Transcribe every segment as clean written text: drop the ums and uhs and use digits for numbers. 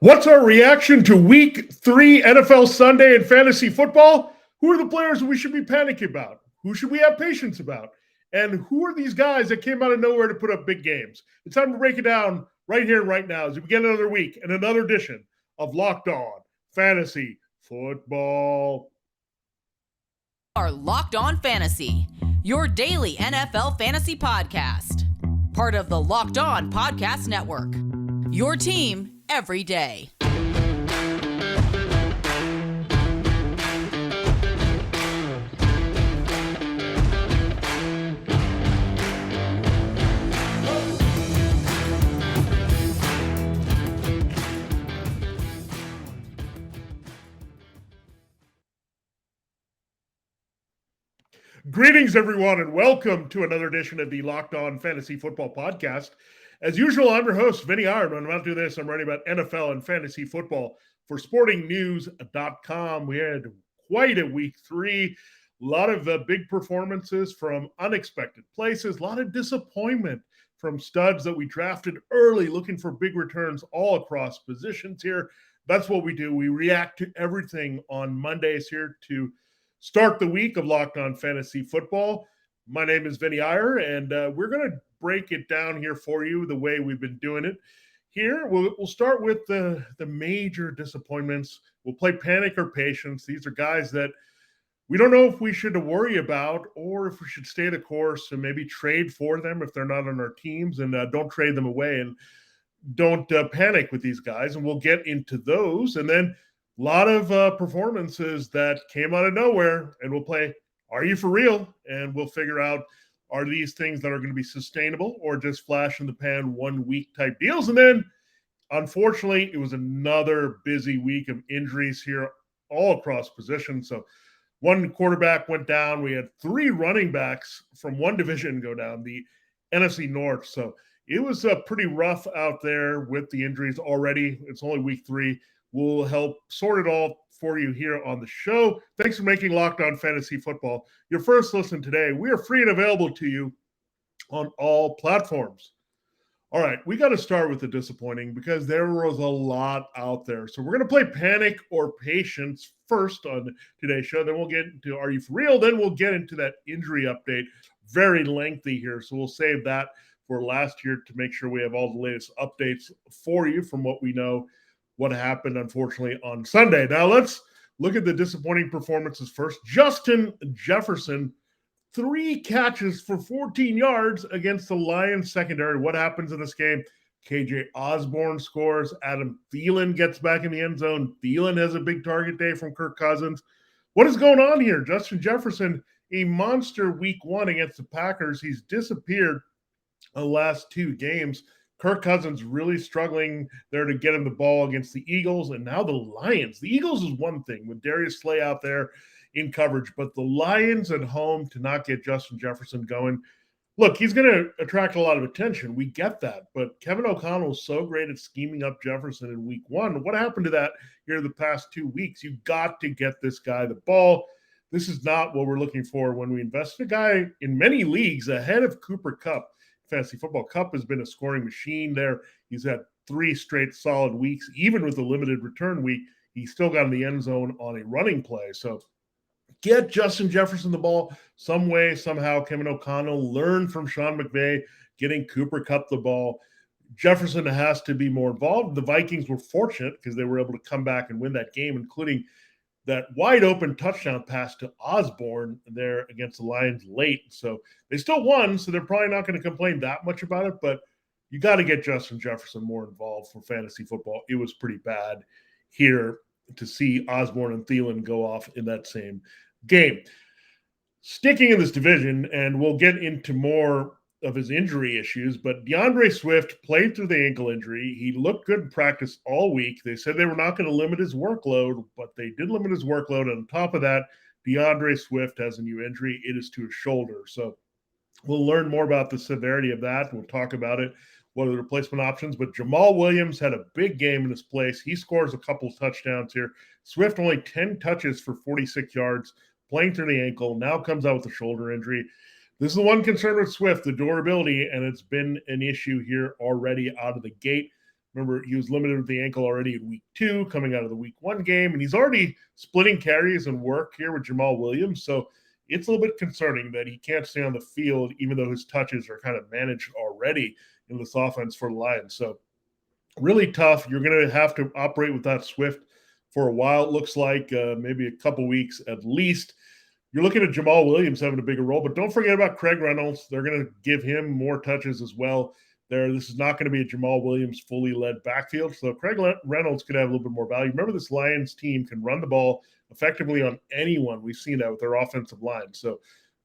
What's our reaction to Week 3 NFL Sunday in fantasy football? Who are the players we should be panicking about? Who should we have patience about? And who are these guys that came out of nowhere to put up big games? It's time to break it down right here, right now, as we begin another week and another edition of Locked On Fantasy Football. Our Locked On Fantasy, your daily NFL fantasy podcast. Part of the Locked On Podcast Network. Your team every day. Greetings, everyone, and welcome to another edition of the Locked On Fantasy Football Podcast. As usual, I'm your host, Vinnie Iyer. When I'm about to do this, I'm writing about NFL and fantasy football for sportingnews.com. We had quite a week 3. A lot of big performances from unexpected places. A lot of disappointment from studs that we drafted early, looking for big returns all across positions here. That's what we do. We react to everything on Mondays here to start the week of Locked On Fantasy Football. My name is Vinnie Iyer, and we're going to break it down here for you the way we've been doing it. Here, we'll start with the major disappointments. We'll play panic or patience. These are guys that we don't know if we should worry about or if we should stay the course and maybe trade for them if they're not on our teams, and don't trade them away and don't panic with these guys. And we'll get into those. And then a lot of performances that came out of nowhere, and we'll play Are You For Real? And we'll figure out, are these things that are going to be sustainable or just flash in the pan 1 week type deals? And then, unfortunately, it was another busy week of injuries here all across positions. So one quarterback went down. We had 3 running backs from one division go down, the NFC North. So it was pretty rough out there with the injuries already. It's only week 3. We'll help sort it all for you here on the show. Thanks for making Locked On Fantasy Football your first listen today. We are free and available to you on all platforms. All right, we got to start with the disappointing because there was a lot out there. So we're going to play panic or patience first on today's show. Then we'll get into Are You For Real? Then we'll get into that injury update. Very lengthy here, so we'll save that for last year to make sure we have all the latest updates for you from what we know what happened, unfortunately, on Sunday. Now, let's look at the disappointing performances first. Justin Jefferson, 3 catches for 14 yards against the Lions secondary. What happens in this game? KJ Osborne scores. Adam Thielen gets back in the end zone. Thielen has a big target day from Kirk Cousins. What is going on here? Justin Jefferson, a monster week 1 against the Packers. He's disappeared the last 2 games. Kirk Cousins really struggling there to get him the ball against the Eagles, and now the Lions. The Eagles is one thing with Darius Slay out there in coverage, but the Lions at home to not get Justin Jefferson going. Look, he's going to attract a lot of attention. We get that, but Kevin O'Connell is so great at scheming up Jefferson in week 1. What happened to that here the past 2 weeks? You've got to get this guy the ball. This is not what we're looking for when we invest in a guy in many leagues ahead of Cooper Kupp. Fantasy Football Cup has been a scoring machine there. He's had 3 straight solid weeks. Even with the limited return week, he still got in the end zone on a running play. So get Justin Jefferson the ball some way, somehow. Kevin O'Connell learned from Sean McVay getting Cooper Kupp the ball. Jefferson has to be more involved. The Vikings were fortunate because they were able to come back and win that game, including that wide open touchdown pass to Osborne there against the Lions late. So they still won, so they're probably not going to complain that much about it, but you got to get Justin Jefferson more involved for fantasy football. It was pretty bad here to see Osborne and Thielen go off in that same game. Sticking in this division, and we'll get into more of his injury issues, but DeAndre Swift played through the ankle injury. He looked good in practice all week. They said they were not going to limit his workload, but they did limit his workload. And on top of that, DeAndre Swift has a new injury. It is to his shoulder. So we'll learn more about the severity of that. We'll talk about it, what are the replacement options. But Jamal Williams had a big game in his place. He scores a couple of touchdowns here. Swift only 10 touches for 46 yards, playing through the ankle, now comes out with a shoulder injury. This is the one concern with Swift, the durability, and it's been an issue here already out of the gate. Remember, he was limited with the ankle already in week 2, coming out of the week 1 game, and he's already splitting carries and work here with Jamal Williams. So it's a little bit concerning that he can't stay on the field, even though his touches are kind of managed already in this offense for the Lions. So really tough. You're going to have to operate without Swift for a while. It looks like maybe a couple weeks at least. You're looking at Jamal Williams having a bigger role, but don't forget about Craig Reynolds. They're going to give him more touches as well. This is not going to be a Jamal Williams fully led backfield, so Craig Reynolds could have a little bit more value. Remember, this Lions team can run the ball effectively on anyone. We've seen that with their offensive line. So,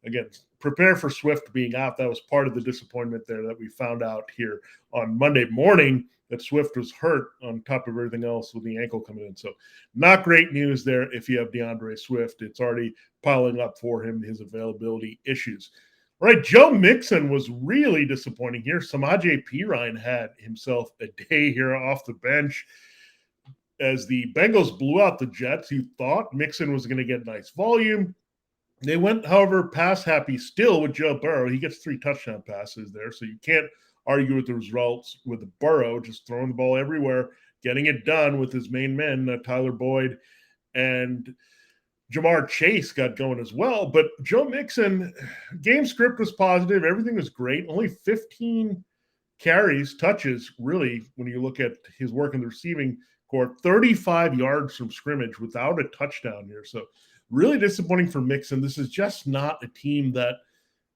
again, prepare for Swift being out. That was part of the disappointment there that we found out here on Monday morning, that Swift was hurt on top of everything else with the ankle coming in. So not great news there if you have DeAndre Swift. It's already piling up for him, his availability issues. All right, Joe Mixon was really disappointing here. Samaje Perine had himself a day here off the bench. As the Bengals blew out the Jets, you thought Mixon was going to get nice volume. They went, however, pass happy still with Joe Burrow. He gets 3 touchdown passes there, so you can't argue with the results with Burrow, just throwing the ball everywhere, getting it done with his main men, Tyler Boyd and Jamar Chase got going as well. But Joe Mixon, game script was positive. Everything was great. Only 15 carries, touches, really, when you look at his work in the receiving corps, 35 yards from scrimmage without a touchdown here. So really disappointing for Mixon. This is just not a team that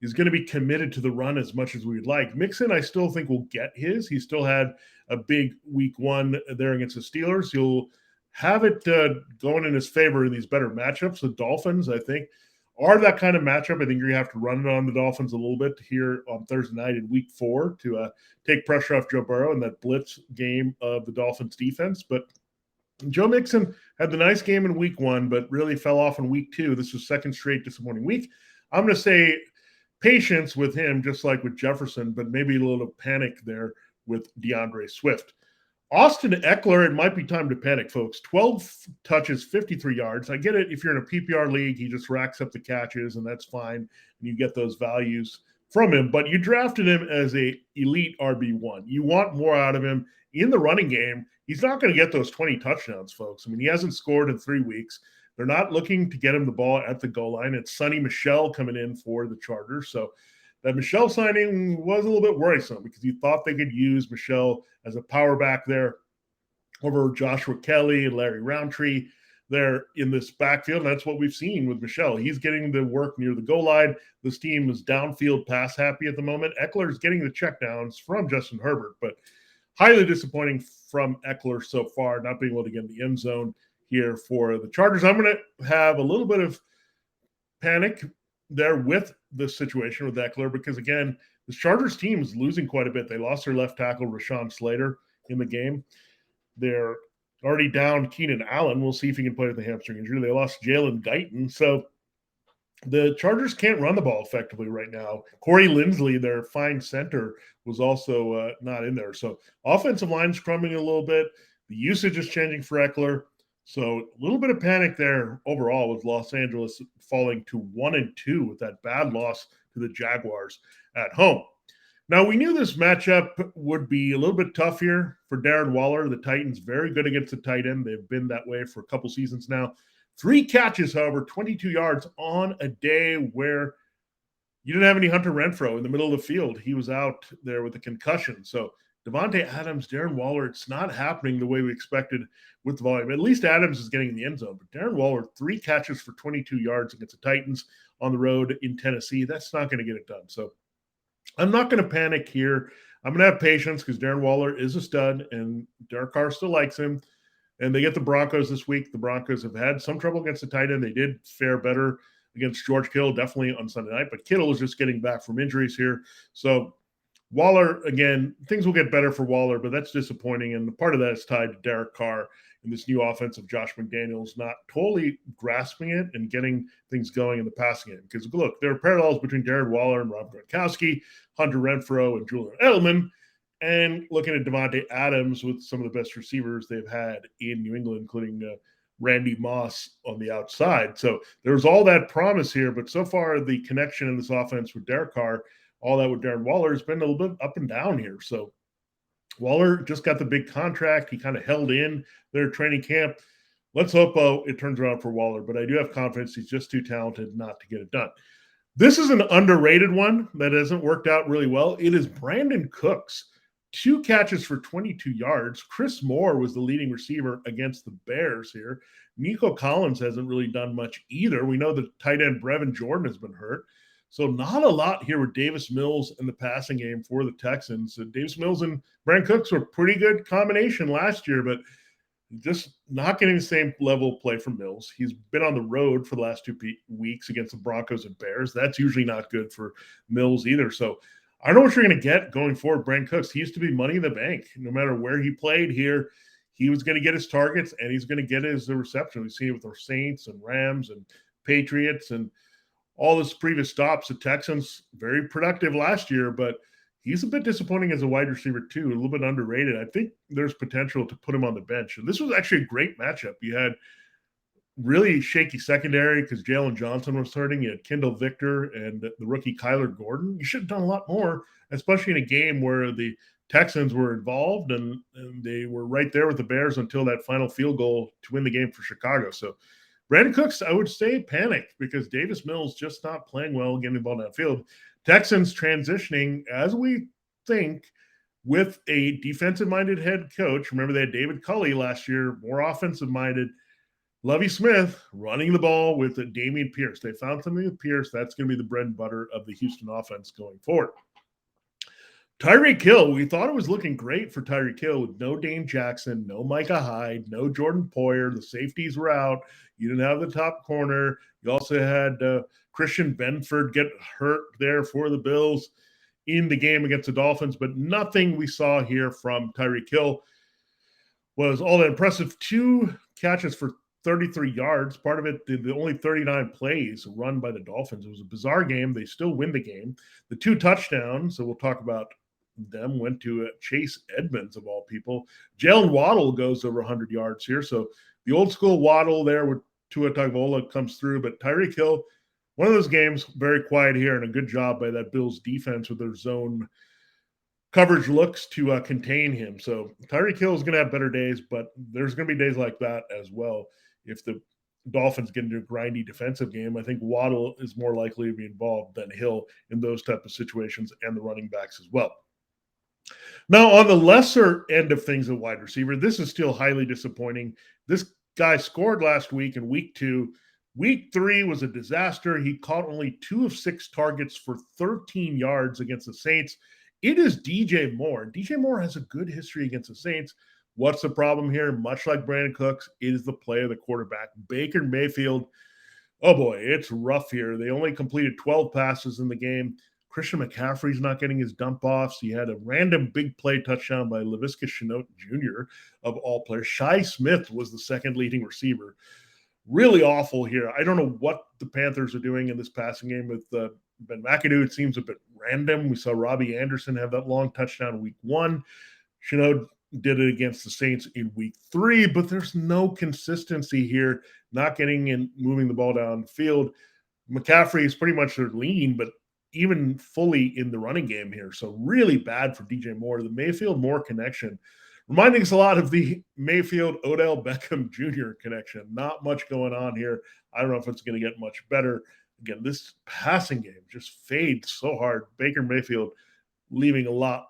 is going to be committed to the run as much as we would like. Mixon, I still think, will get his. He still had a big week 1 there against the Steelers. He'll have it going in his favor in these better matchups. The Dolphins, I think, are that kind of matchup. I think you're going to have to run it on the Dolphins a little bit here on Thursday night in week 4 to take pressure off Joe Burrow in that blitz game of the Dolphins defense. But Joe Mixon had the nice game in week 1, but really fell off in week 2. This was second straight disappointing week. I'm going to say patience with him, just like with Jefferson, but maybe a little panic there with DeAndre Swift. Austin Ekeler, it might be time to panic, folks. 12 touches, 53 yards. I get it. If you're in a PPR league, he just racks up the catches, and that's fine, and you get those values from him. But you drafted him as a elite RB1. You want more out of him in the running game. He's not going to get those 20 touchdowns, folks. I mean, he hasn't scored in 3 weeks. They're not looking to get him the ball at the goal line. It's Sonny Michel coming in for the Chargers. So that Michel signing was a little bit worrisome because you thought they could use Michel as a power back there over Joshua Kelly and Larry Roundtree there in this backfield. And that's what we've seen with Michel. He's getting the work near the goal line. This team is downfield pass happy at the moment. Ekeler is getting the checkdowns from Justin Herbert, but highly disappointing from Ekeler so far, not being able to get in the end zone here for the Chargers. I'm going to have a little bit of panic there with this situation with Ekeler because, again, the Chargers team is losing quite a bit. They lost their left tackle, Rashawn Slater, in the game. They're already down Keenan Allen. We'll see if he can play with the hamstring injury. They lost Jalen Guyton. So the Chargers can't run the ball effectively right now. Corey Linsley, their fine center, was also not in there. So offensive line's crumbling a little bit. The usage is changing for Ekeler. So a little bit of panic there overall with Los Angeles falling to 1-2 with that bad loss to the Jaguars at home. Now, we knew this matchup would be a little bit tough here for Darren Waller. The Titans very good against the tight end. They've been that way for a couple seasons now. 3 catches, however, 22 yards on a day where you didn't have any Hunter Renfrow in the middle of the field. He was out there with a concussion. So Devonte Adams, Darren Waller, it's not happening the way we expected with the volume. At least Adams is getting in the end zone. But Darren Waller, 3 catches for 22 yards against the Titans on the road in Tennessee. That's not going to get it done. So I'm not going to panic here. I'm going to have patience because Darren Waller is a stud, and Derek Carr still likes him. And they get the Broncos this week. The Broncos have had some trouble against the tight end. They did fare better against George Kittle, definitely on Sunday night. But Kittle is just getting back from injuries here. So Waller, again, things will get better for Waller, but that's disappointing. And part of that is tied to Derek Carr and this new offense of Josh McDaniels not totally grasping it and getting things going in the passing game. Because, look, there are parallels between Darren Waller and Rob Gronkowski, Hunter Renfrow, and Julian Edelman. And looking at Devonte Adams with some of the best receivers they've had in New England, including Randy Moss on the outside. So there's all that promise here, but so far the connection in this offense with Derek Carr, all that with Darren Waller, has been a little bit up and down here. So Waller just got the big contract. He kind of held in their training camp. Let's hope it turns around for Waller, but I do have confidence he's just too talented not to get it done. This is an underrated one that hasn't worked out really well. It is Brandon Cooks. 2 catches for 22 yards. Chris Moore was the leading receiver against the Bears here. Nico Collins hasn't really done much either. We know the tight end Brevin Jordan has been hurt. So not a lot here with Davis Mills in the passing game for the Texans. Davis Mills and Brandon Cooks were a pretty good combination last year, but just not getting the same level of play from Mills. He's been on the road for the last 2 weeks against the Broncos and Bears. That's usually not good for Mills either. So I don't know what you're going to get going forward. Brandon Cooks, he used to be money in the bank. No matter where he played here, he was going to get his targets and he's going to get his reception. We've seen it with the Saints and Rams and Patriots and all his previous stops. The Texans, very productive last year, but he's a bit disappointing as a wide receiver too, a little bit underrated. I think there's potential to put him on the bench. And this was actually a great matchup. You had really shaky secondary because Jalen Johnson was hurting. You had Kendall Victor and the rookie Kyler Gordon. You should have done a lot more, especially in a game where the Texans were involved and they were right there with the Bears until that final field goal to win the game for Chicago. So Brandon Cooks, I would say, panicked because Davis Mills just not playing well, getting the ball downfield. Texans transitioning, as we think, with a defensive-minded head coach. Remember, they had David Culley last year, more offensive-minded. Lovie Smith running the ball with Dameon Pierce. They found something with Pierce. That's going to be the bread and butter of the Houston offense going forward. Tyreek Hill, we thought it was looking great for Tyreek Hill with no Dane Jackson, no Micah Hyde, no Jordan Poyer. The safeties were out. You didn't have the top corner. You also had Christian Benford get hurt there for the Bills in the game against the Dolphins, but nothing we saw here from Tyreek Hill was all that impressive. 2 catches for 33 yards. Part of it, the only 39 plays run by the Dolphins. It was a bizarre game. They still win the game. The 2 touchdowns, so we'll talk about them, went to Chase Edmonds, of all people. Jalen Waddle goes over 100 yards here. So the old school Waddle there with Tua Tagovailoa comes through, but Tyreek Hill, one of those games, very quiet here, and a good job by that Bills defense with their zone coverage looks to contain him. So Tyreek Hill is going to have better days, but there's going to be days like that as well. If the Dolphins get into a grindy defensive game, I think Waddle is more likely to be involved than Hill in those type of situations, and the running backs as well. Now, on the lesser end of things at wide receiver, this is still highly disappointing. This guy scored last week in week 2. Week 3 was a disaster. He caught only 2 of 6 targets for 13 yards against the Saints. It is DJ Moore. DJ Moore has a good history against the Saints. What's the problem here? Much like Brandon Cooks, it is the play of the quarterback. Baker Mayfield, oh boy, it's rough here. They only completed 12 passes in the game. Christian McCaffrey's not getting his dump offs. He had a random big play touchdown by Laviska Shenault Jr. of all players. Shi Smith was the second leading receiver. Really awful here. I don't know what the Panthers are doing in this passing game with Ben McAdoo. It seems a bit random. We saw Robbie Anderson have that long touchdown in week 1. Shenault did it against the Saints in week 3, but there's no consistency here, not getting and moving the ball down the field. McCaffrey is pretty much their lean, but even fully in the running game here. So really bad for DJ Moore. The Mayfield-Moore connection, reminding us a lot of the Mayfield-Odell Beckham Jr. connection. Not much going on here. I don't know if it's going to get much better. Again, this passing game just fades so hard. Baker Mayfield leaving a lot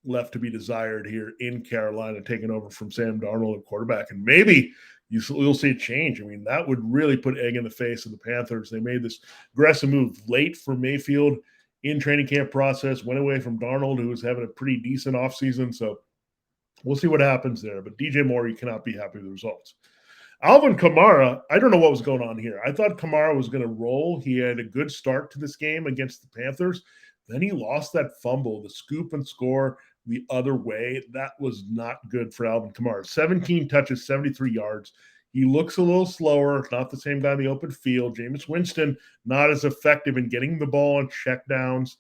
left to be desired here in Carolina, taking over from Sam Darnold at quarterback. And maybe you'll see a change. I mean, that would really put egg in the face of the Panthers. They made this aggressive move late for Mayfield in training camp process, went away from Darnold, who was having a pretty decent offseason. So we'll see what happens there. But DJ Moore, you cannot be happy with the results. Alvin Kamara, I don't know what was going on here. I thought Kamara was going to roll. He had a good start to this game against the Panthers. Then he lost that fumble, the scoop and score the other way. That was not good for Alvin Kamara. 17 touches, 73 yards. He looks a little slower, not the same guy in the open field. Jameis Winston, not as effective in getting the ball on checkdowns.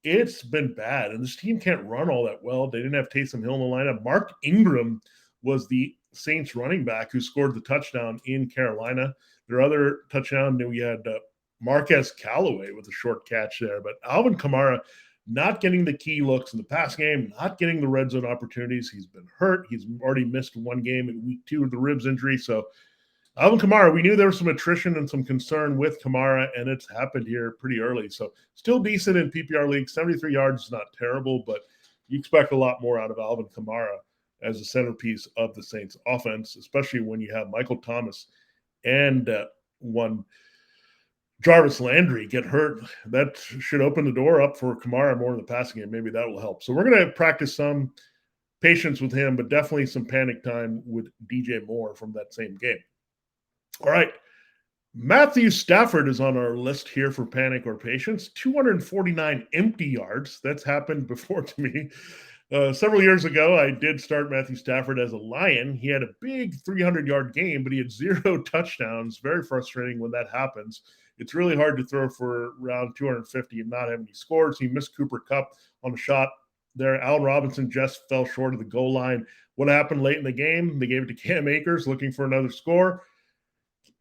It's been bad, and this team can't run all that well. They didn't have Taysom Hill in the lineup. Mark Ingram was the Saints running back who scored the touchdown in Carolina. Their other touchdown, we had Marquez Callaway with a short catch there. But Alvin Kamara, not getting the key looks in the pass game, not getting the red zone opportunities. He's been hurt. He's already missed one game in week 2 with the ribs injury. So Alvin Kamara, we knew there was some attrition and some concern with Kamara, and it's happened here pretty early. So still decent in PPR league. 73 yards is not terrible, but you expect a lot more out of Alvin Kamara as a centerpiece of the Saints offense, especially when you have Michael Thomas and one Jarvis Landry get hurt. That should open the door up for Kamara more in the passing game. Maybe that will help. So we're going to practice some patience with him, but definitely some panic time with DJ Moore from that same game. All right. Matthew Stafford is on our list here for panic or patience. 249 empty yards. That's happened before to me. Several years ago, I did start Matthew Stafford as a Lion. He had a big 300-yard game, but he had 0 touchdowns. Very frustrating when that happens. It's really hard to throw for around 250 and not have any scores. He missed Cooper Kupp on the shot there. Allen Robinson just fell short of the goal line. What happened late in the game? They gave it to Cam Akers looking for another score.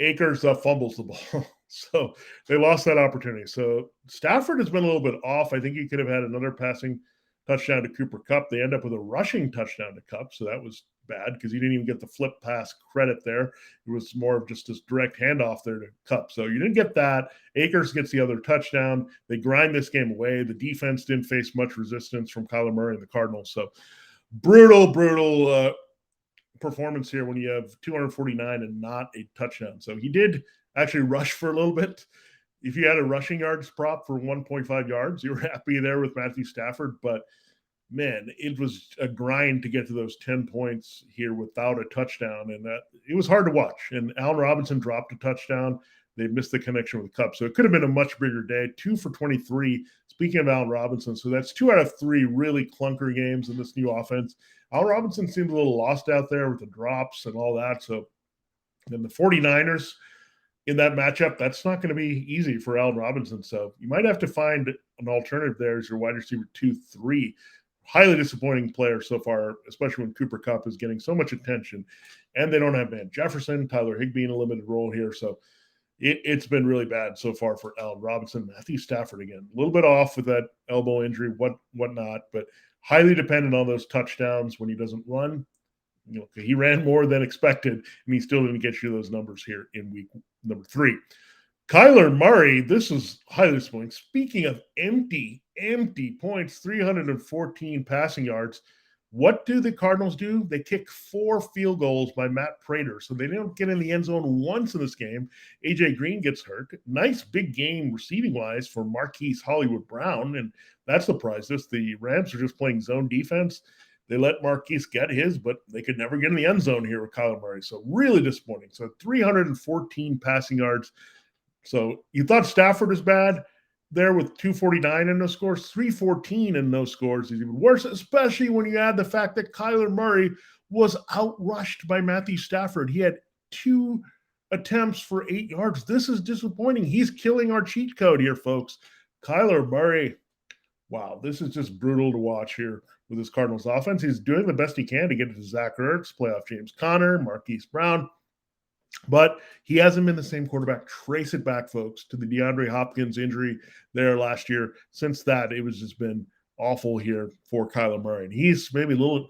Akers fumbles the ball. So they lost that opportunity. So Stafford has been a little bit off. I think he could have had another passing touchdown to Cooper Kupp. They end up with a rushing touchdown to Kupp. So that was bad because he didn't even get the flip pass credit there. It was more of just this direct handoff there to Kupp. So you didn't get that. Akers gets the other touchdown. They grind this game away. The defense didn't face much resistance from Kyler Murray and the Cardinals. So brutal performance here when you have 249 and not a touchdown. So he did actually rush for a little bit. If you had a rushing yards prop for 1.5 yards, you were happy there with Matthew Stafford. But, man, it was a grind to get to those 10 points here without a touchdown. And it was hard to watch. And Allen Robinson dropped a touchdown. They missed the connection with the Kupp. So it could have been a much bigger day. 2 for 23. Speaking of Allen Robinson, so that's 2 out of 3 really clunker games in this new offense. Allen Robinson seems a little lost out there with the drops and all that. So then the 49ers in that matchup, that's not going to be easy for Allen Robinson. So you might have to find an alternative there as your wide receiver 2-3. Highly disappointing player so far, especially when Cooper Kupp is getting so much attention. And they don't have Van Jefferson, Tyler Higbee in a limited role here. So it's been really bad so far for Allen Robinson. Matthew Stafford, again, a little bit off with that elbow injury, whatnot, but highly dependent on those touchdowns when he doesn't run. You know, he ran more than expected, and he still didn't get you those numbers here in week number 3. Kyler Murray, this is highly disappointing. Speaking of empty points, 314 passing yards. What do the Cardinals do? They kick 4 field goals by Matt Prater. So they don't get in the end zone once in this game. A.J. Green gets hurt. Nice big game receiving-wise for Marquise Hollywood Brown, and that surprised us. The Rams are just playing zone defense. They let Marquise get his, but they could never get in the end zone here with Kyler Murray. So really disappointing. So 314 passing yards. So you thought Stafford was bad there with 249 in those scores, 314 in those scores is even worse, especially when you add the fact that Kyler Murray was outrushed by Matthew Stafford. He had 2 attempts for 8 yards. This is disappointing. He's killing our cheat code here, folks. Kyler Murray, wow, this is just brutal to watch here with this Cardinals offense. He's doing the best he can to get it to Zach Ertz, playoff James Conner, Marquise Brown. But he hasn't been the same quarterback. Trace it back, folks, to the DeAndre Hopkins injury there last year. Since that, it was just been awful here for Kyler Murray. And he's maybe a little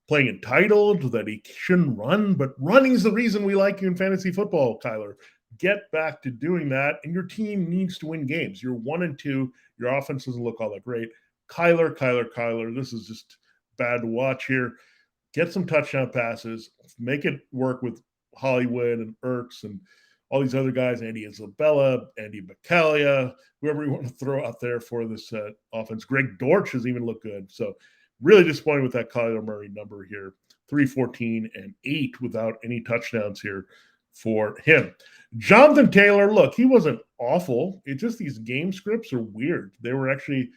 playing entitled that he shouldn't run, but running is the reason we like you in fantasy football, Kyler. Get back to doing that, and your team needs to win games. You're 1-2. Your offense doesn't look all that great. Kyler, this is just bad to watch here. Get some touchdown passes. Make it work with Hollywood and Ertz and all these other guys, Andy Isabella, Andy Bacalia, whoever you want to throw out there for this offense. Greg Dortch has even looked good. So really disappointed with that Kyler Murray number here, 314 and 8 without any touchdowns here for him. Jonathan Taylor, look, he wasn't awful. It's just these game scripts are weird. They were actually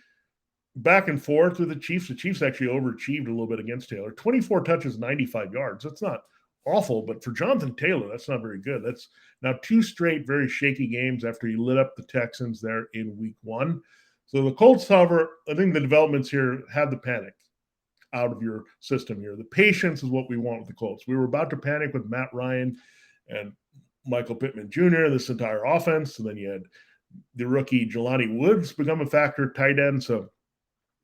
back and forth with the Chiefs. The Chiefs actually overachieved a little bit against Taylor. 24 touches, 95 yards. That's not awful, but for Jonathan Taylor, that's not very good. That's now 2 straight very shaky games after he lit up the Texans there in week 1. So the Colts, however, I think the developments here had the panic out of your system here. The patience is what we want with the Colts. We were about to panic with Matt Ryan and Michael Pittman Jr., this entire offense, and then you had the rookie Jelani Woods become a factor, tight end. So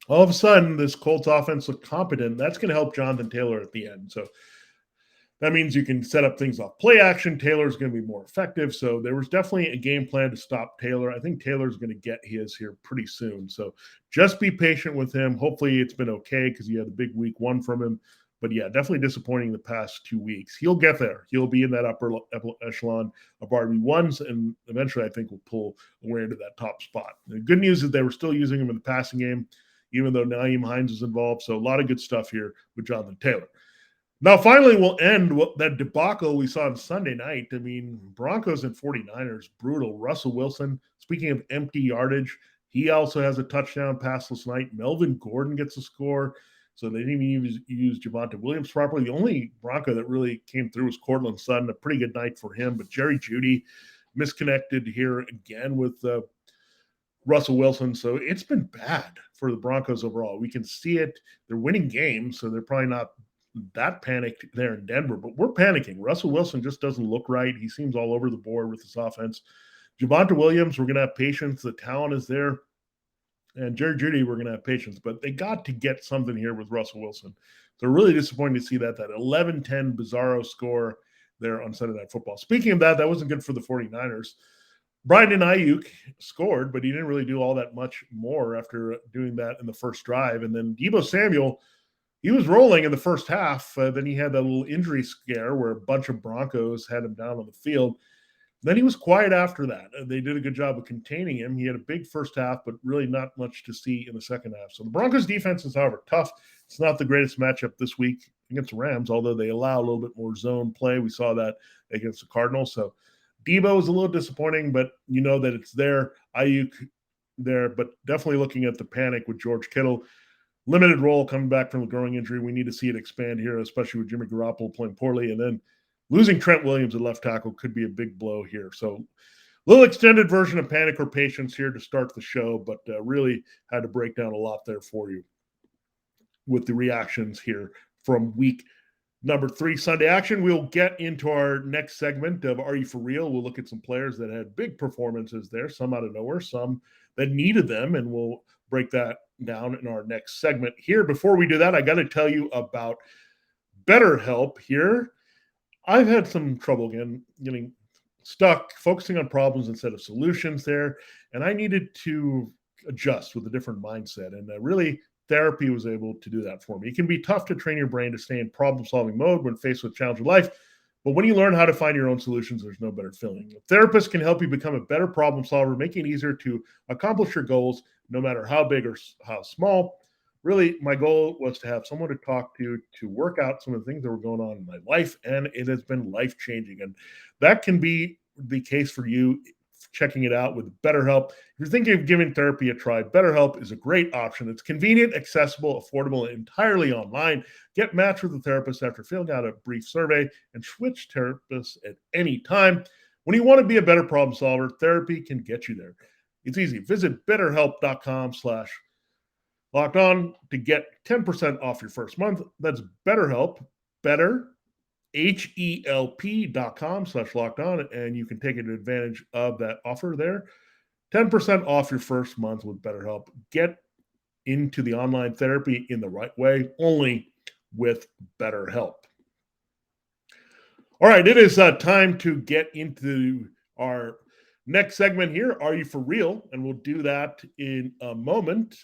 all of a sudden, this Colts offense looked competent. That's going to help Jonathan Taylor at the end. So that means you can set up things off play action. Taylor's going to be more effective. So there was definitely a game plan to stop Taylor. I think Taylor's going to get his here pretty soon. So just be patient with him. Hopefully it's been okay because you had a big week one from him. But yeah, definitely disappointing the past 2 weeks. He'll get there. He'll be in that upper echelon of RB1s, and eventually I think will pull away into that top spot. The good news is they were still using him in the passing game, even though Nyheim Hines is involved. So a lot of good stuff here with Jonathan Taylor. Now, finally, we'll end that debacle we saw on Sunday night. I mean, Broncos and 49ers, brutal. Russell Wilson, speaking of empty yardage, he also has a touchdown pass last night. Melvin Gordon gets a score. So they didn't even use Javonte Williams properly. The only Bronco that really came through was Cortland Sutton. A pretty good night for him. But Jerry Jeudy misconnected here again with Russell Wilson. So it's been bad for the Broncos overall. We can see it. They're winning games, so they're probably not that panicked there in Denver. But we're panicking. Russell Wilson just doesn't look right. He seems all over the board with this offense. Javonte Williams, we're going to have patience. The talent is there. And Jerry Jeudy, we're going to have patience, but they got to get something here with Russell Wilson. So really disappointing to see that 11-10 bizarro score there on Sunday Night Football. Speaking of that wasn't good for the 49ers. Brandon Ayuk scored, but he didn't really do all that much more after doing that in the first drive. And then Deebo Samuel, he was rolling in the first half. Then he had that little injury scare where a bunch of Broncos had him down on the field. Then he was quiet after that. They did a good job of containing him. He had a big first half, but really not much to see in the second half. So the Broncos defense is, however, tough. It's not the greatest matchup this week against the Rams, although they allow a little bit more zone play. We saw that against the Cardinals. So Deebo is a little disappointing, but you know that it's there. Ayuk there, but definitely looking at the panic with George Kittle. Limited role coming back from a growing injury. We need to see it expand here, especially with Jimmy Garoppolo playing poorly. And then losing Trent Williams at left tackle could be a big blow here. So a little extended version of panic or patience here to start the show, but really had to break down a lot there for you with the reactions here from week number 3 Sunday action. We'll get into our next segment of Are You For Real? We'll look at some players that had big performances there, some out of nowhere, some that needed them, and we'll break that down in our next segment here. Before we do that, I got to tell you about BetterHelp here. I've had some trouble getting stuck, focusing on problems instead of solutions there, and I needed to adjust with a different mindset, and really therapy was able to do that for me. It can be tough to train your brain to stay in problem-solving mode when faced with challenging life, but when you learn how to find your own solutions, there's no better feeling. A therapist can help you become a better problem solver, making it easier to accomplish your goals, no matter how big or how small. Really, my goal was to have someone to talk to work out some of the things that were going on in my life, and it has been life-changing. And that can be the case for you, checking it out with BetterHelp. If you're thinking of giving therapy a try, BetterHelp is a great option. It's convenient, accessible, affordable, and entirely online. Get matched with a therapist after filling out a brief survey and switch therapists at any time. When you want to be a better problem solver, therapy can get you there. It's easy. Visit BetterHelp.com/locked on to get 10% off your first month. That's BetterHelp, HELP.com/locked on, and you can take advantage of that offer there. 10% off your first month with BetterHelp. Get into the online therapy in the right way, only with BetterHelp. All right, it is time to get into our next segment here, Are You For Real? And we'll do that in a moment.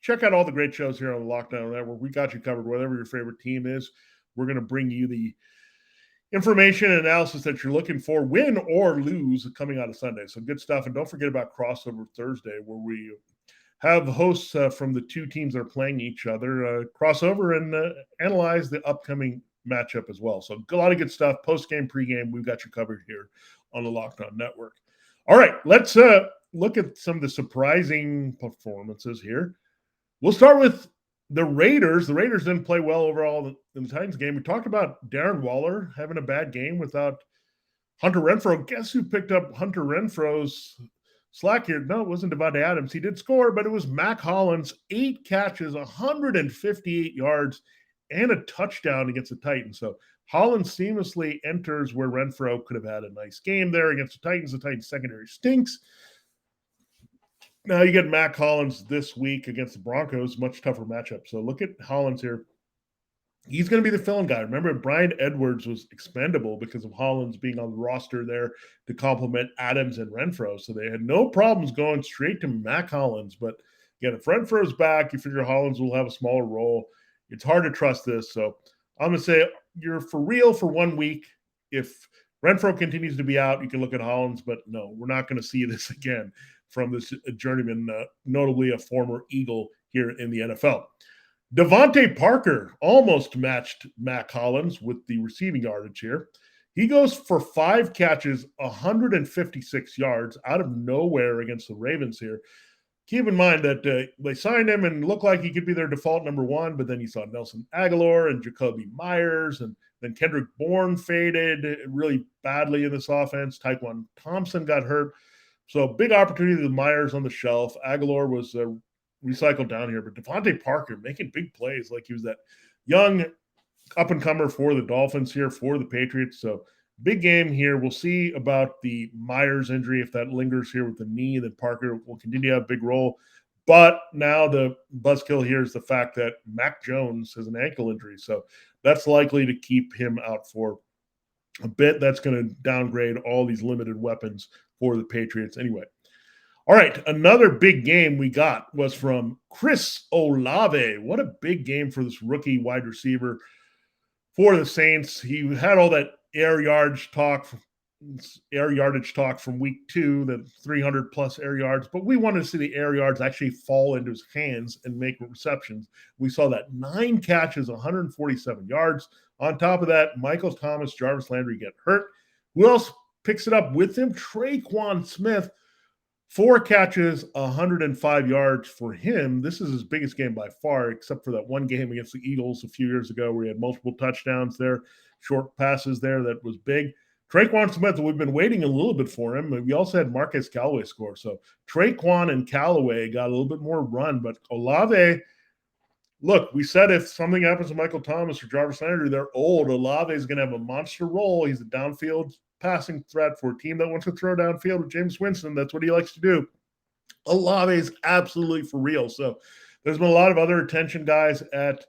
Check out all the great shows here on the Lockdown Network. We got you covered, whatever your favorite team is. We're going to bring you the information and analysis that you're looking for, win or lose, coming out of Sunday. So good stuff. And don't forget about Crossover Thursday, where we have hosts from the two teams that are playing each other crossover and analyze the upcoming matchup as well. So a lot of good stuff. Post-game, pre-game, we've got you covered here on the Lockdown Network. All right, let's look at some of the surprising performances here. We'll start with the Raiders. The Raiders didn't play well overall in the Titans game. We talked about Darren Waller having a bad game without Hunter Renfrow. Guess who picked up Hunter Renfrow's slack here? No, it wasn't Devonte Adams. He did score, but it was Mack Hollins. 8 catches, 158 yards, and a touchdown against the Titans. So Hollins seamlessly enters where Renfrow could have had a nice game there against the Titans. The Titans secondary stinks. Now you get Mack Hollins this week against the Broncos, much tougher matchup. So look at Hollins here. He's going to be the fill-in guy. Remember, Bryan Edwards was expendable because of Hollins being on the roster there to complement Adams and Renfrow. So they had no problems going straight to Mack Hollins. But again, if Renfrow's back, you figure Hollins will have a smaller role. It's hard to trust this. So I'm going to say you're for real for 1 week. If Renfrow continues to be out, you can look at Hollins. But no, we're not going to see this again from this journeyman, notably a former Eagle here in the NFL. Devonte Parker almost matched Mack Hollins with the receiving yardage here. He goes for 5 catches, 156 yards out of nowhere against the Ravens here. Keep in mind that they signed him and looked like he could be their default number 1, but then you saw Nelson Aguilar and Jacoby Myers, and then Kendrick Bourne faded really badly in this offense. Tyquan Thompson got hurt. So big opportunity with Myers on the shelf. Aguilar was recycled down here, but Devonte Parker making big plays like he was that young up-and-comer for the Dolphins here, for the Patriots. So big game here. We'll see about the Myers injury. If that lingers here with the knee, then Parker will continue to have a big role. But now the buzzkill here is the fact that Mac Jones has an ankle injury. So that's likely to keep him out for a bit. That's going to downgrade all these limited weapons for the Patriots anyway. All right, another big game we got was from Chris Olave. What a big game for this rookie wide receiver for the Saints. He had all that air yardage talk from week 2, the 300-plus air yards, but we wanted to see the air yards actually fall into his hands and make receptions. We saw that 9 catches, 147 yards. On top of that, Michael Thomas, Jarvis Landry get hurt. Who else picks it up with him? Tre'Quan Smith. 4 catches, 105 yards for him. This is his biggest game by far, except for that one game against the Eagles a few years ago where he had multiple touchdowns there, short passes there. That was big. Tre'Quan Smith, we've been waiting a little bit for him. We also had Marquez Callaway score. So Tre'Quan and Callaway got a little bit more run. But Olave, look, we said if something happens to Michael Thomas or Jarvis Landry, they're old. Olave is going to have a monster role. He's a downfield passing threat for a team that wants to throw downfield with James Winston. That's what he likes to do. Olave is absolutely for real. So there's been a lot of other attention guys at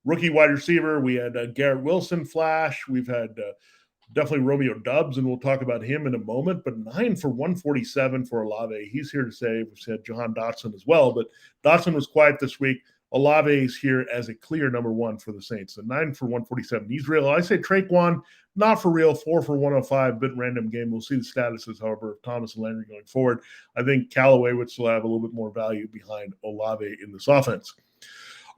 rookie wide receiver. We had Garrett Wilson flash. We've had definitely Romeo Doubs, and we'll talk about him in a moment. But 9 for 147 for Olave. He's here to save. We've said Jahan Dotson as well, but Dotson was quiet this week. Olave is here as a clear number 1 for the Saints. So 9 for 147. He's real. I say Tre'Quan, not for real. 4 for 105. Bit random game. We'll see the statuses, however, of Thomas and Landry going forward. I think Callaway would still have a little bit more value behind Olave in this offense.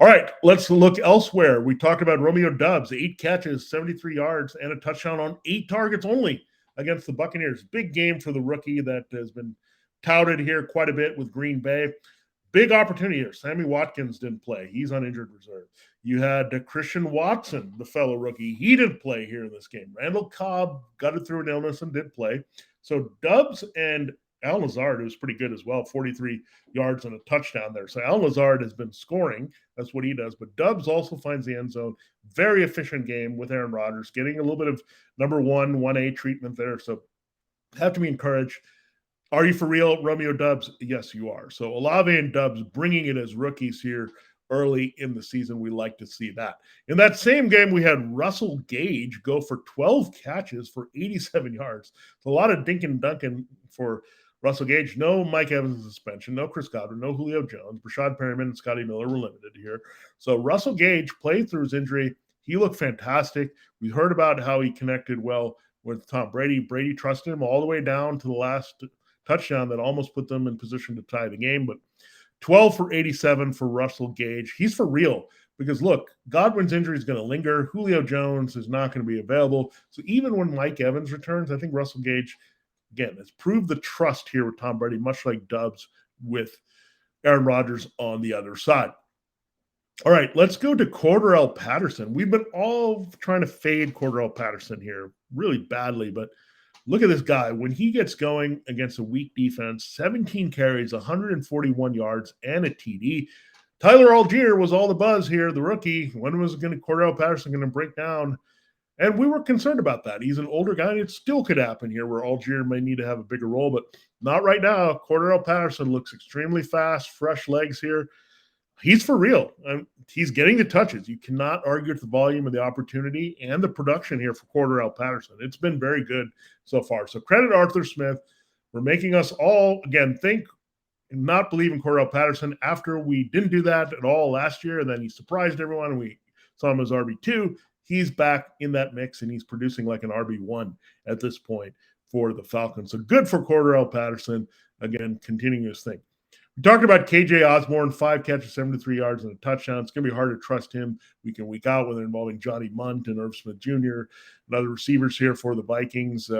All right, let's look elsewhere. We talked about Romeo Doubs, 8 catches, 73 yards, and a touchdown on 8 targets only against the Buccaneers. Big game for the rookie that has been touted here quite a bit with Green Bay. Big opportunity here. Sammy Watkins didn't play. He's on injured reserve. You had Christian Watson, the fellow rookie. He didn't play here in this game. Randall Cobb got it through an illness and did play. So Doubs and Al Lazard was pretty good as well, 43 yards and a touchdown there. So Al Lazard has been scoring. That's what he does. But Doubs also finds the end zone. Very efficient game with Aaron Rodgers, getting a little bit of number 1A treatment there. So have to be encouraged. Are you for real, Romeo Doubs? Yes, you are. So Olave and Doubs bringing it as rookies here early in the season. We like to see that. In that same game, we had Russell Gage go for 12 catches for 87 yards. So a lot of dink and dunking for Russell Gage. No Mike Evans suspension, no Chris Godwin, no Julio Jones. Brashad Perriman and Scotty Miller were limited here. So Russell Gage played through his injury. He looked fantastic. We heard about how he connected well with Tom Brady. Brady trusted him all the way down to the last touchdown that almost put them in position to tie the game. But 12 for 87 for Russell Gage. He's for real because, look, Godwin's injury is going to linger. Julio Jones is not going to be available. So even when Mike Evans returns, I think Russell Gage, again, has proved the trust here with Tom Brady, much like Doubs with Aaron Rodgers on the other side. All right, let's go to Cordarrelle Patterson. We've been all trying to fade Cordarrelle Patterson here really badly, but look at this guy. When he gets going against a weak defense, 17 carries, 141 yards, and a TD. Tyler Algier was all the buzz here, the rookie. When was Cordarrelle Patterson going to break down And we were concerned about that. He's an older guy, and it still could happen here where Algier may need to have a bigger role, but not right now. Cordarrelle Patterson looks extremely fast, fresh legs here. He's for real. He's getting the touches. You cannot argue with the volume of the opportunity and the production here for Cordarrelle Patterson. It's been very good so far. So credit Arthur Smith for making us all, again, think and not believe in Cordarrelle Patterson after we didn't do that at all last year, and then he surprised everyone, and we saw him as RB2. He's back in that mix, and he's producing like an RB1 at this point for the Falcons. So good for Cordarrelle Patterson, again, continuing his thing. We talked about KJ Osborne, 5 catches, 73 yards, and a touchdown. It's going to be hard to trust him week in, week out, whether involving Johnny Munt and Irv Smith Jr. and other receivers here for the Vikings.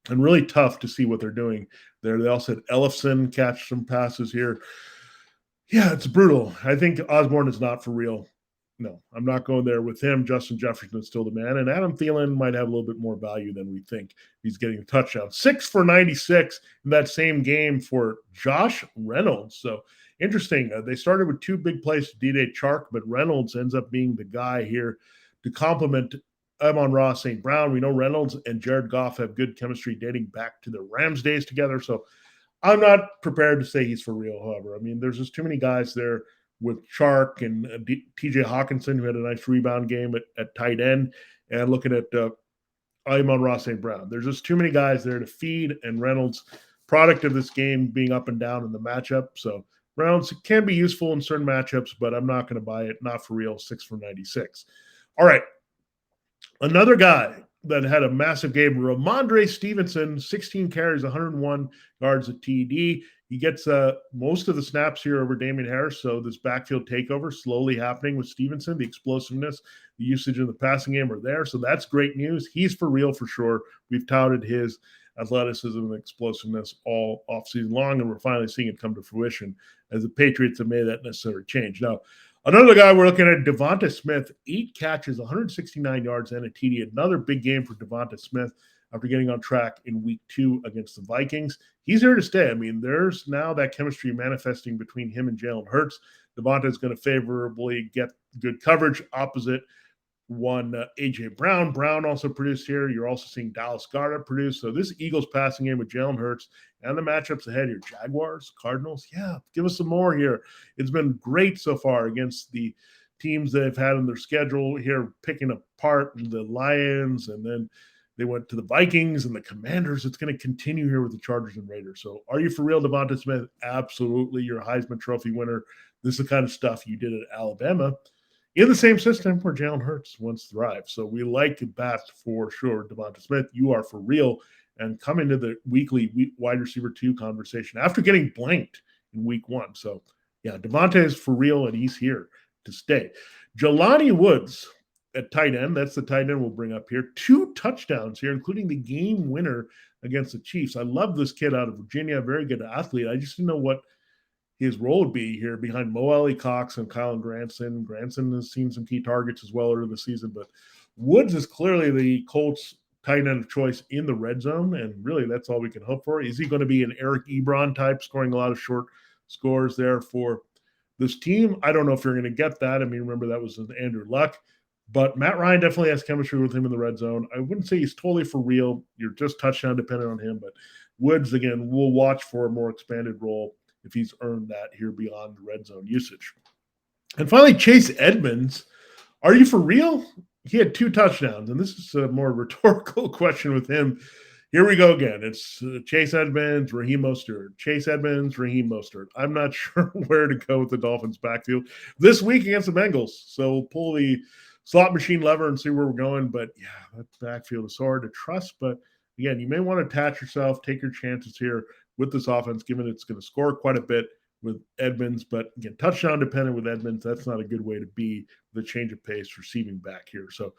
And really tough to see what they're doing there. They also had Ellefson catch some passes here. Yeah, it's brutal. I think Osborne is not for real. No, I'm not going there with him. Justin Jefferson is still the man. And Adam Thielen might have a little bit more value than we think. He's getting a touchdown. 6 for 96 in that same game for Josh Reynolds. So interesting. They started with 2 big plays to D-Day Chark, but Reynolds ends up being the guy here to complement Amon-Ra St. Brown. We know Reynolds and Jared Goff have good chemistry dating back to the Rams days together. So I'm not prepared to say he's for real, however. I mean, there's just too many guys there with Chark and TJ Hawkinson, who had a nice rebound game at tight end, and looking at Amon-Ra St. Brown. There's just too many guys there to feed, and Reynolds, product of this game being up and down in the matchup. So Reynolds can be useful in certain matchups, but I'm not going to buy it. Not for real. 6 for 96. All right. Another guy that had a massive game, Ramondre Stevenson, 16 carries, 101 yards at TD. He gets most of the snaps here over Damian Harris, so this backfield takeover slowly happening with Stevenson. The explosiveness, the usage in the passing game are there, so that's great news. He's for real for sure. We've touted his athleticism and explosiveness all offseason long, and we're finally seeing it come to fruition as the Patriots have made that necessary change. Now, another guy we're looking at, Devonta Smith, 8 catches, 169 yards, and a TD. Another big game for Devonta Smith after getting on track in week 2 against the Vikings. He's here to stay. I mean, there's now that chemistry manifesting between him and Jalen Hurts. Devonta is going to favorably get good coverage opposite one A.J. Brown. Brown also produced here. You're also seeing Dallas Goedert produce. So this Eagles passing game with Jalen Hurts and the matchups ahead here, Jaguars, Cardinals, yeah, give us some more here. It's been great so far against the teams they've had in their schedule here, picking apart the Lions, and then they went to the Vikings and the Commanders. It's going to continue here with the Chargers and Raiders. So are you for real, Devonta Smith? Absolutely. You're a Heisman Trophy winner. This is the kind of stuff you did at Alabama in the same system where Jalen Hurts once thrived. So we like that for sure, Devonta Smith. You are for real. And come into the weekly wide receiver 2 conversation after getting blanked in week 1. So, yeah, Devonta is for real, and he's here to stay. Jelani Woods at tight end. That's the tight end we'll bring up here. 2 touchdowns here, including the game winner against the Chiefs. I love this kid out of Virginia. Very good athlete. I just didn't know what his role would be here behind Mo Alley Cox and Kylan Granson. Granson has seen some key targets as well early the season, but Woods is clearly the Colts tight end of choice in the red zone, and really that's all we can hope for. Is he going to be an Eric Ebron type, scoring a lot of short scores there for this team? I don't know if you're going to get that. I mean, remember that was Andrew Luck, but Matt Ryan definitely has chemistry with him in the red zone. I wouldn't say he's totally for real. You're just touchdown dependent on him, but Woods, again, we'll watch for a more expanded role if he's earned that here beyond the red zone usage. And finally, Chase Edmonds. Are you for real? He had 2 touchdowns, and this is a more rhetorical question with him. Here we go again. It's Chase Edmonds, Raheem Mostert. Chase Edmonds, Raheem Mostert. I'm not sure where to go with the Dolphins' backfield this week against the Bengals. So we'll pull the slot machine lever and see where we're going. But, yeah, that backfield is hard to trust. But, again, you may want to attach yourself, take your chances here with this offense, given it's going to score quite a bit with Edmonds. But, again, touchdown dependent with Edmonds, that's not a good way to be with a change of pace receiving back here. So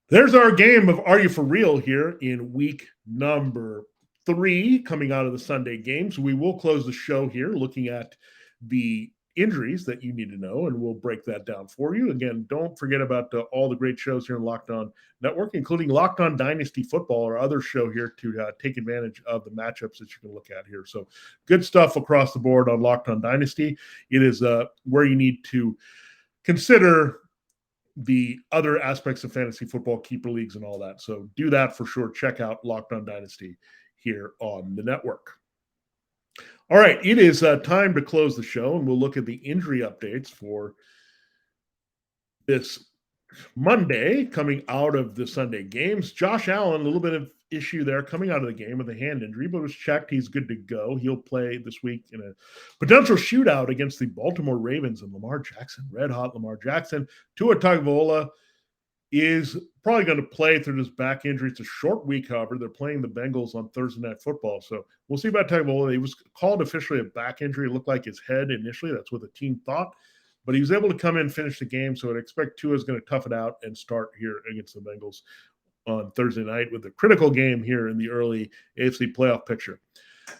there's our game of Are You For Real here in week number 3 coming out of the Sunday games. We will close the show here looking at the injuries that you need to know, and we'll break that down for you. Again, don't forget about all the great shows here in Locked On Network, including Locked On Dynasty Football, our other show here to take advantage of the matchups that you can look at here. So good stuff across the board on Locked On Dynasty. It is where you need to consider the other aspects of fantasy football, keeper leagues, and all that. So do that for sure. Check out Locked On Dynasty here on the network. All right, it is time to close the show, and we'll look at the injury updates for this Monday coming out of the Sunday games. Josh Allen, a little bit of issue there coming out of the game with a hand injury, but was checked. He's good to go. He'll play this week in a potential shootout against the Baltimore Ravens and Lamar Jackson, red hot Lamar Jackson. Tua Tagovailoa is probably going to play through this back injury. It's a short week, however. They're playing the Bengals on Thursday Night Football, so we'll see about Tagovailoa. He was called officially a back injury. It looked like his head initially. That's what the team thought. But he was able to come in and finish the game, so I'd expect Tua is going to tough it out and start here against the Bengals on Thursday night with a critical game here in the early AFC playoff picture.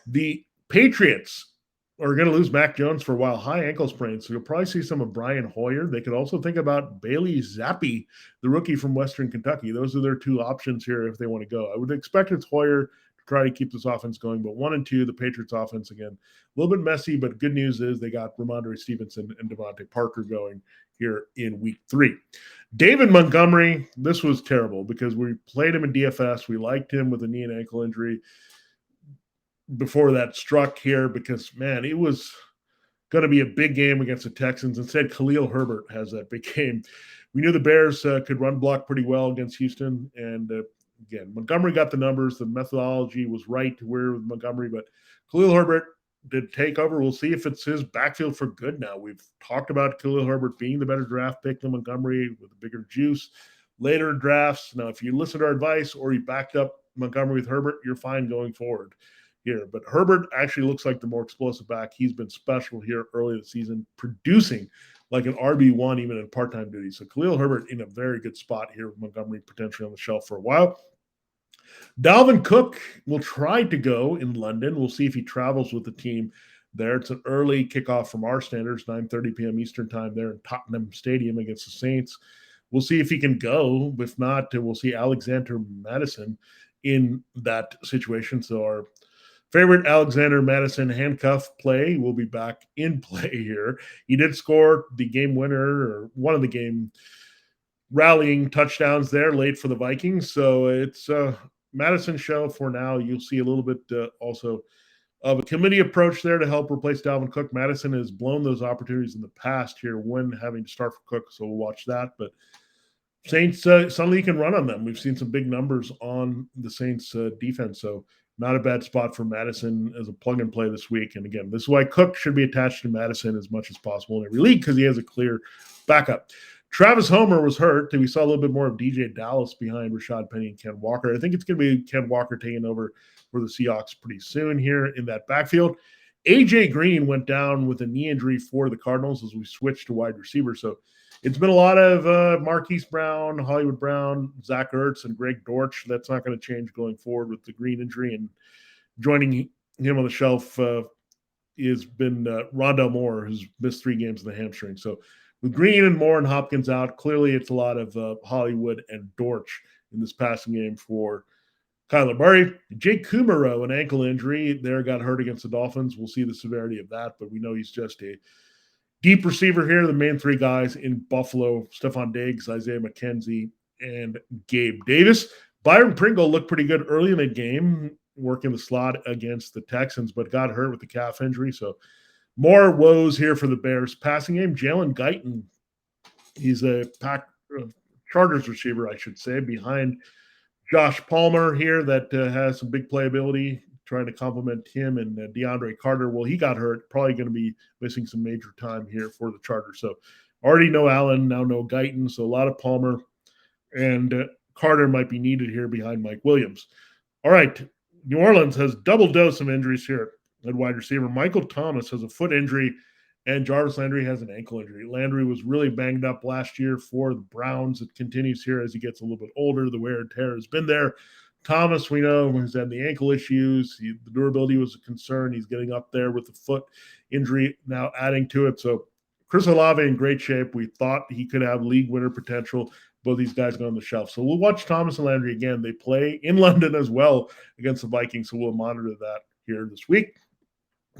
The Patriots are going to lose Mac Jones for a while, high ankle sprain, so you'll probably see some of Brian Hoyer. They could also think about Bailey Zappi, the rookie from Western Kentucky. Those are their two options here if they want to go. I would expect it's Hoyer to try to keep this offense going, but 1 and 2, the Patriots offense, again, a little bit messy, but good news is they got Ramondre Stevenson and DeVante Parker going here in week 3. David Montgomery, this was terrible because we played him in DFS. We liked him with a knee and ankle injury before that struck here because, man, it was going to be a big game against the Texans. Instead, Khalil Herbert has that big game. We knew the Bears could run block pretty well against Houston, and again, Montgomery got the numbers. The methodology was right to where with Montgomery, but Khalil Herbert did take over. We'll see if it's his backfield for good now. We've talked about Khalil Herbert being the better draft pick than Montgomery with a bigger juice later in drafts. Now, if you listen to our advice or you backed up Montgomery with Herbert, you're fine going forward here. But Herbert actually looks like the more explosive back. He's been special here early in the season, producing like an RB1 even in part-time duty. So Khalil Herbert in a very good spot here with Montgomery potentially on the shelf for a while. Dalvin Cook will try to go in London. We'll see if he travels with the team there. It's an early kickoff from our standards, 9:30 p.m. Eastern time there in Tottenham Stadium against the Saints. We'll see if he can go. If not, we'll see Alexander Madison in that situation. So our favorite Alexander Madison handcuff play will be back in play here. He did score the game winner or one of the game rallying touchdowns there late for the Vikings. So it's Madison show for now. You'll see a little bit also of a committee approach there to help replace Dalvin Cook. Madison has blown those opportunities in the past here when having to start for Cook, so we'll watch that. But Saints, suddenly can run on them. We've seen some big numbers on the Saints defense, so not a bad spot for Madison as a plug-and-play this week. And again, this is why Cook should be attached to Madison as much as possible in every league because he has a clear backup. Travis Homer was hurt. We saw a little bit more of DJ Dallas behind Rashad Penny and Ken Walker. I think it's going to be Ken Walker taking over for the Seahawks pretty soon here in that backfield. AJ Green went down with a knee injury for the Cardinals as we switched to wide receiver. So it's been a lot of Marquise Brown, Hollywood Brown, Zach Ertz, and Greg Dortch. That's not going to change going forward with the Green injury. And joining him on the shelf has been Rondell Moore, who's missed 3 games of the hamstring. So with Green and Moore and Hopkins out, clearly it's a lot of Hollywood and Dortch in this passing game for Kyler Murray. Jake Kumaro, an ankle injury there, got hurt against the Dolphins. We'll see the severity of that, but we know he's just a deep receiver here. The main 3 guys in Buffalo, Stephon Diggs, Isaiah McKenzie, and Gabe Davis. Byron Pringle looked pretty good early in the game, working the slot against the Texans, but got hurt with the calf injury, so more woes here for the Bears. Passing game, Jalen Guyton. He's a Chargers receiver, I should say, behind Josh Palmer here that has some big playability, trying to complement him and DeAndre Carter. Well, he got hurt, probably going to be missing some major time here for the Chargers. So already know Allen, now know Guyton. So a lot of Palmer and Carter might be needed here behind Mike Williams. All right, New Orleans has double dose of injuries here at wide receiver. Michael Thomas has a foot injury, and Jarvis Landry has an ankle injury. Landry was really banged up last year for the Browns. It continues here as he gets a little bit older. The wear and tear has been there. Thomas, we know, has had the ankle issues. The durability was a concern. He's getting up there with the foot injury now adding to it. So Chris Olave in great shape. We thought he could have league winner potential. Both these guys go on the shelf. So we'll watch Thomas and Landry again. They play in London as well against the Vikings, so we'll monitor that here this week.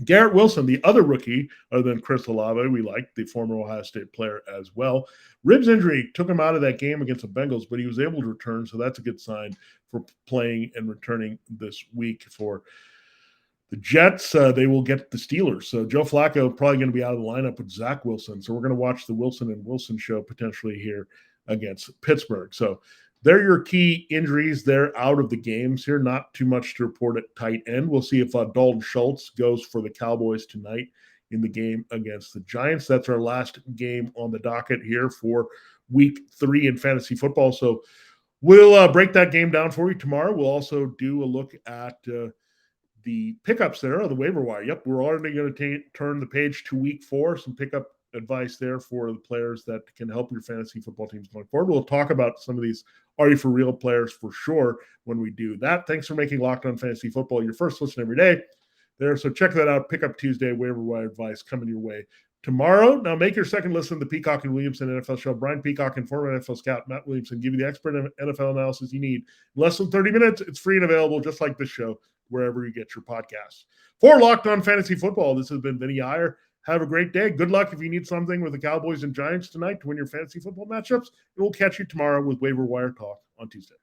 Garrett Wilson, the other rookie, other than Chris Olave, we like, the former Ohio State player as well. Ribs injury took him out of that game against the Bengals, but he was able to return, so that's a good sign for playing and returning this week for the Jets. They will get the Steelers. So Joe Flacco probably going to be out of the lineup with Zach Wilson. So we're going to watch the Wilson and Wilson show potentially here against Pittsburgh. So they're your key injuries. They're out of the games here. Not too much to report at tight end. We'll see if Dalton Schultz goes for the Cowboys tonight in the game against the Giants. That's our last game on the docket here for week 3 in fantasy football. So we'll break that game down for you tomorrow. We'll also do a look at the pickups there on the waiver wire. Yep, we're already going to turn the page to week 4. Some pickup advice there for the players that can help your fantasy football teams going forward. We'll talk about some of these Are You For Real players for sure when we do that. Thanks for making Locked On Fantasy Football your first listen every day there. So check that out. Pickup Tuesday, waiver wire advice coming your way tomorrow. Now make your second listen to the Peacock and Williamson NFL show. Brian Peacock and former NFL scout Matt Williamson give you the expert NFL analysis you need in less than 30 minutes. It's free and available just like this show wherever you get your podcasts. For Locked On Fantasy Football, this has been Vinnie Iyer. Have a great day. Good luck if you need something with the Cowboys and Giants tonight to win your fantasy football matchups. And we'll catch you tomorrow with Waiver Wire Talk on Tuesday.